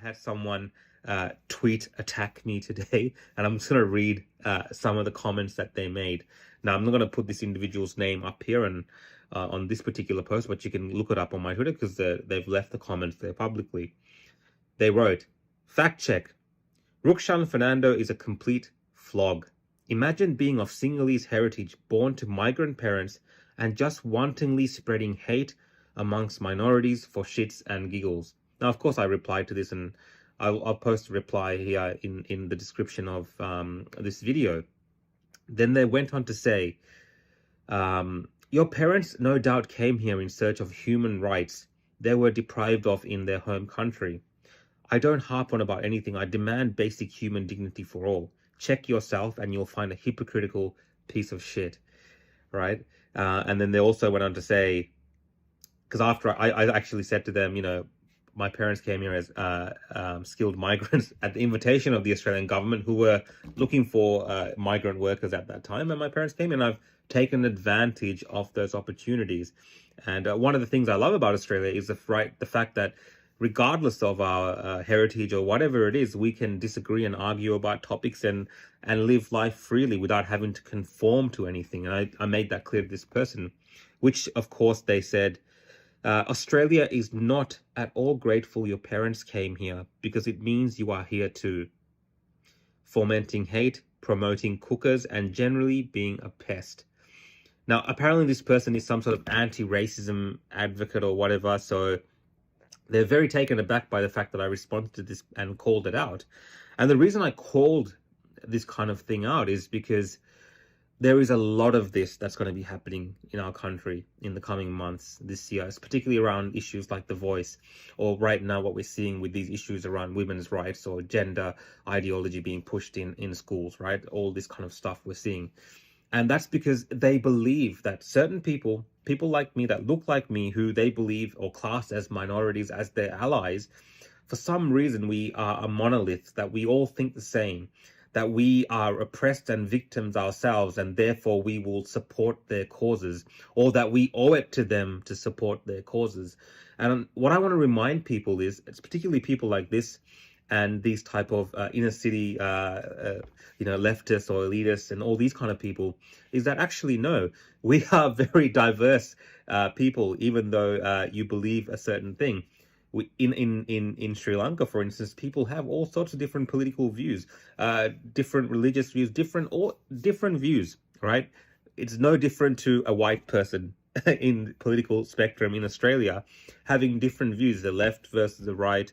had someone tweet attack me today, and I'm just going to read some of the comments that they made. Now, I'm not going to put this individual's name up here and on this particular post, but you can look it up on my Twitter because they've left the comments there publicly. They wrote, fact check. Rukshan Fernando is a complete flog. Imagine being of Sinhalese heritage, born to migrant parents, and just wantonly spreading hate amongst minorities for shits and giggles. Now, of course, I replied to this, and I'll post a reply here in the description of this video. Then they went on to say, your parents no doubt came here in search of human rights they were deprived of in their home country. I don't harp on about anything. I demand basic human dignity for all. Check yourself and you'll find a hypocritical piece of shit, right? And then they also went on to say, because after I actually said to them, you know, my parents came here as skilled migrants at the invitation of the Australian government, who were looking for migrant workers at that time. And my parents came in, and I've taken advantage of those opportunities. And one of the things I love about Australia is the fact that regardless of our heritage or whatever it is, we can disagree and argue about topics and live life freely without having to conform to anything. And I made that clear to this person, which of course they said, Australia is not at all grateful your parents came here because it means you are here too. Fomenting hate, promoting cookers, and generally being a pest. Now, apparently this person is some sort of anti-racism advocate or whatever, so they're very taken aback by the fact that I responded to this and called it out. And the reason I called this kind of thing out is because there is a lot of this that's going to be happening in our country in the coming months this year, particularly around issues like The Voice, or right now what we're seeing with these issues around women's rights or gender ideology being pushed in schools, right? All this kind of stuff we're seeing. And that's because they believe that certain people like me that look like me, who they believe or class as minorities, as their allies, for some reason we are a monolith, that we all think the same, that we are oppressed and victims ourselves, and therefore we will support their causes, or that we owe it to them to support their causes. And what I want to remind people is, it's particularly people like this and these type of inner city, leftists or elitists and all these kind of people, is that actually, no, we are very diverse people, even though you believe a certain thing. In Sri Lanka, for instance, people have all sorts of different political views, different religious views, different views, right? It's no different to a white person in the political spectrum in Australia having different views, the left versus the right,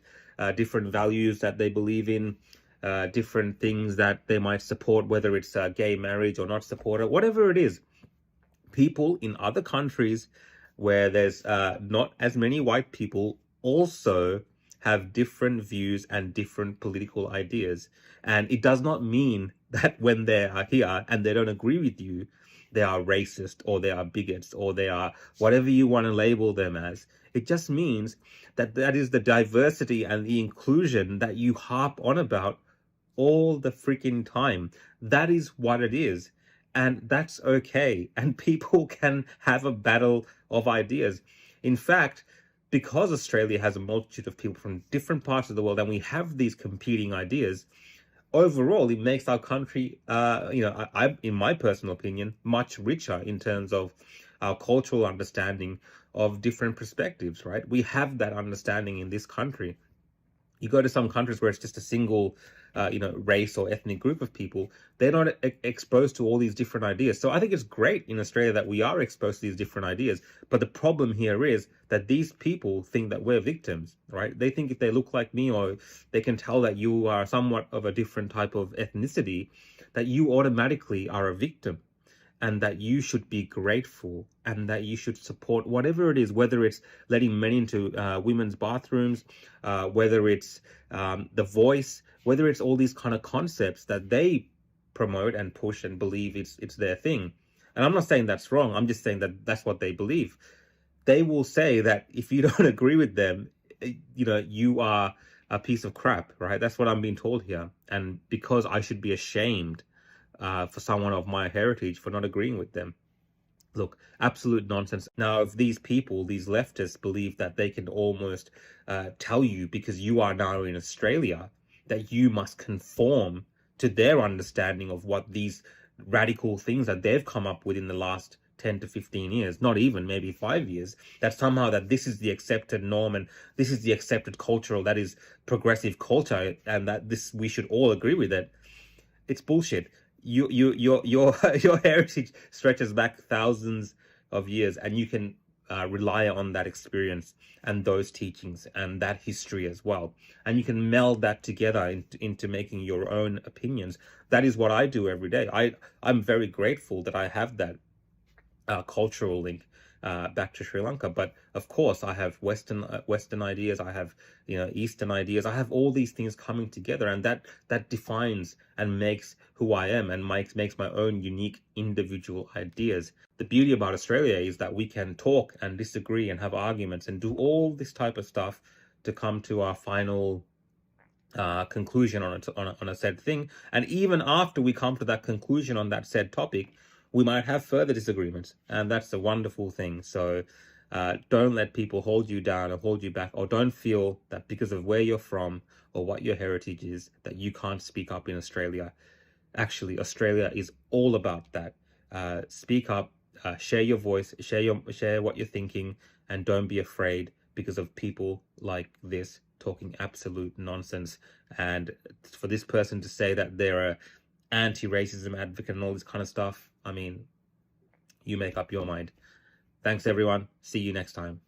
different values that they believe in, different things that they might support, whether it's gay marriage or not support it, whatever it is. People in other countries where there's not as many white people also have different views and different political ideas. And it does not mean that when they are here and they don't agree with you, they are racist or they are bigots or they are whatever you want to label them as. It just means that that is the diversity and the inclusion that you harp on about all the freaking time. That is what it is. And that's okay. And people can have a battle of ideas. In fact, because Australia has a multitude of people from different parts of the world and we have these competing ideas, overall, it makes our country, in my personal opinion, much richer in terms of our cultural understanding of different perspectives, right? We have that understanding in this country. You go to some countries where it's just a single, race or ethnic group of people, they're not exposed to all these different ideas. So I think it's great in Australia that we are exposed to these different ideas. But the problem here is that these people think that we're victims, right? They think if they look like me or they can tell that you are somewhat of a different type of ethnicity, that you automatically are a victim. And that you should be grateful and that you should support whatever it is, whether it's letting men into women's bathrooms, whether it's The Voice, whether it's all these kind of concepts that they promote and push and believe it's their thing. And I'm not saying that's wrong. I'm just saying that that's what they believe. They will say that if you don't agree with them, you are a piece of crap, right? That's what I'm being told here. And because I should be ashamed for someone of my heritage for not agreeing with them. Look, absolute nonsense. Now, if these people, these leftists, believe that they can almost tell you, because you are now in Australia, that you must conform to their understanding of what these radical things that they've come up with in the last 10 to 15 years, not even maybe 5 years, that somehow that this is the accepted norm and this is the accepted cultural, that is progressive culture, and that this we should all agree with it. It's bullshit. Your your heritage stretches back thousands of years, and you can rely on that experience and those teachings and that history as well, and you can meld that together into making your own opinions. That is what I do every day. I'm very grateful that I have that cultural link back to Sri Lanka. But of course, I have Western ideas. I have Eastern ideas. I have all these things coming together, and that defines and makes who I am, and makes my own unique individual ideas. The beauty about Australia is that we can talk and disagree and have arguments and do all this type of stuff to come to our final conclusion on a said thing. And even after we come to that conclusion on that said topic, we might have further disagreements, and that's a wonderful thing. So don't let people hold you down or hold you back, or don't feel that because of where you're from or what your heritage is, that you can't speak up in Australia. Actually, Australia is all about that. Speak up, share your voice, share what you're thinking, and don't be afraid because of people like this talking absolute nonsense. And for this person to say that they're a anti-racism advocate and all this kind of stuff, I mean, you make up your mind. Thanks, everyone. See you next time.